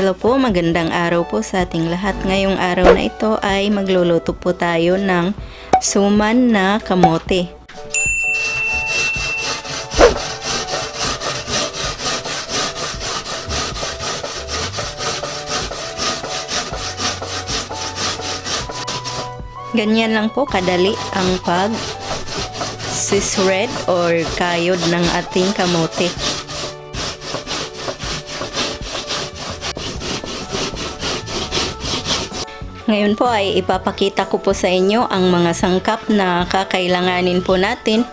Hello po, magandang araw po sa ating lahat. Ngayong araw na ito ay magluluto po tayo ng suman na kamote. Ganyan lang po kadali ang pag-shred or kayod ng ating kamote. Ngayon po ay ipapakita ko po sa inyo ang mga sangkap na kakailanganin po natin.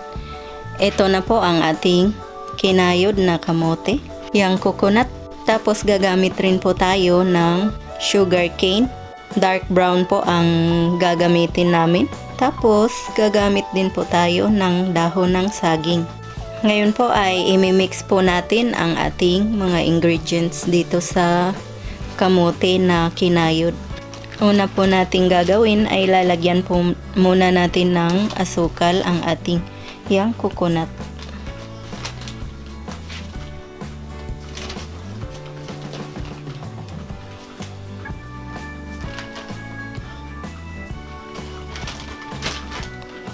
Ito na po ang ating kinayod na kamote, yung coconut. Tapos gagamit rin po tayo ng sugar cane. Dark brown po ang gagamitin namin. Tapos gagamit din po tayo ng dahon ng saging. Ngayon po ay imimix po natin ang ating mga ingredients dito sa kamote na kinayod. Una po nating gagawin ay lalagyan po muna natin ng asukal ang ating yang coconut.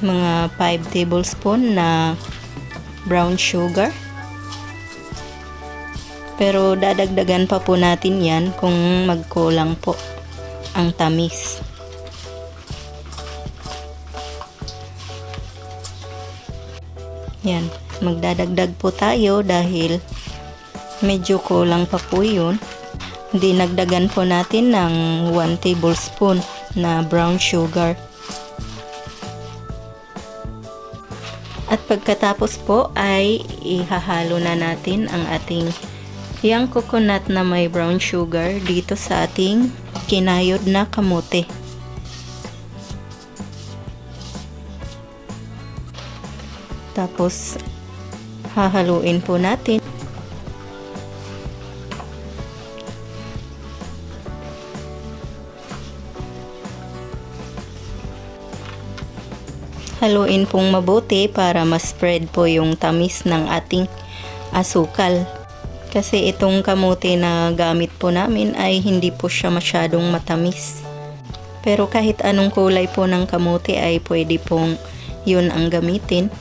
Mga 5 tablespoon na brown sugar. Pero dadagdagan pa po natin yan kung magkulang po ang tamis. Yan, magdadagdag po tayo dahil medyo kulang pa po yun. Dinagdagan po natin ng 1 tablespoon na brown sugar. At pagkatapos po ay ihahalo na natin ang ating yang coconut na may brown sugar dito sa ating kinayod na kamote. Tapos hahaluin po natin. Haluin pong mabuti para ma-spread po yung tamis ng ating asukal. Kasi itong kamote na gamit po namin ay hindi po siya masyadong matamis. Pero kahit anong kulay po ng kamote ay pwede pong yun ang gamitin.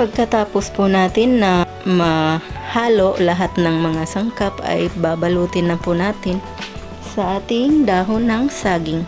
Pagkatapos po natin na mahalo lahat ng mga sangkap ay babalutin na po natin sa ating dahon ng saging.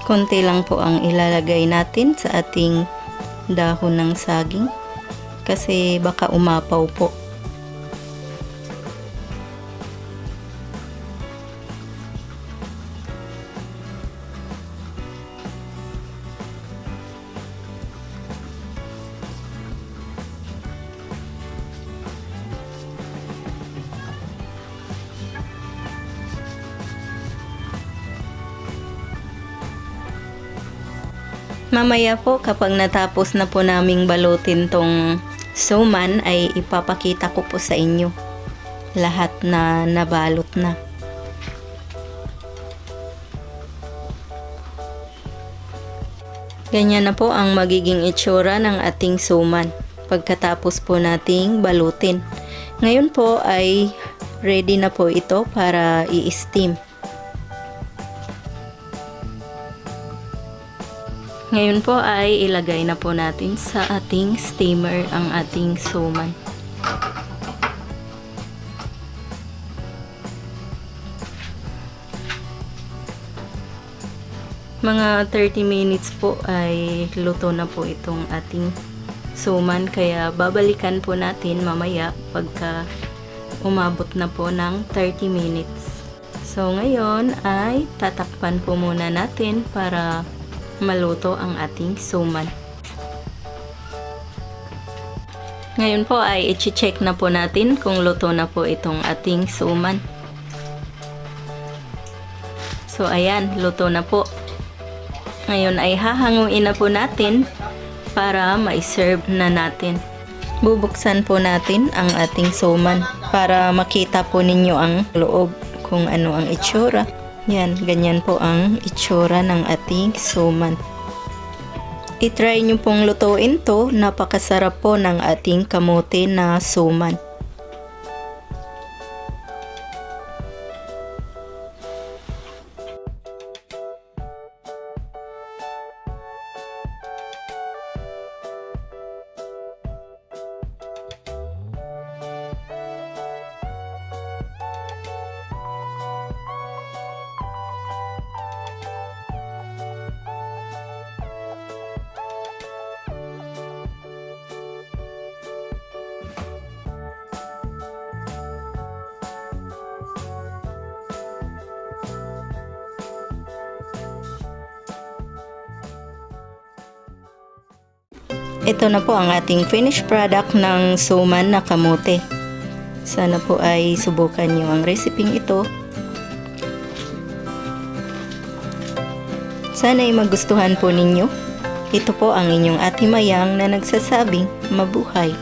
Konti lang po ang ilalagay natin sa ating dahon ng saging kasi baka umapaw po. Mamaya po kapag natapos na po naming balutin tong suman ay ipapakita ko po sa inyo lahat na nabalot na. Ganyan na po ang magiging itsura ng ating suman pagkatapos po nating balutin. Ngayon po ay ready na po ito para i-steam. Ngayon po ay ilagay na po natin sa ating steamer ang ating suman. Mga 30 minutes po ay luto na po itong ating suman. Kaya babalikan po natin mamaya pagka umabot na po ng 30 minutes. So ngayon ay tatakpan po muna natin para maluto ang ating suman. Ngayon po ay i-check na po natin kung luto na po itong ating suman. So ayan, luto na po. Ngayon ay hahanguin na po natin para ma-serve na natin. Bubuksan po natin ang ating suman para makita po ninyo ang loob kung ano ang itsura. Yan, ganyan po ang itsura ng ating suman. I-try nyo pong lutuin to, napakasarap po ng ating kamote na suman. Ito na po ang ating finished product ng suman na kamote. Sana po ay subukan nyo ang reseping ito. Sana ay magustuhan po ninyo. Ito po ang inyong Ate Mayang na nagsasabing mabuhay.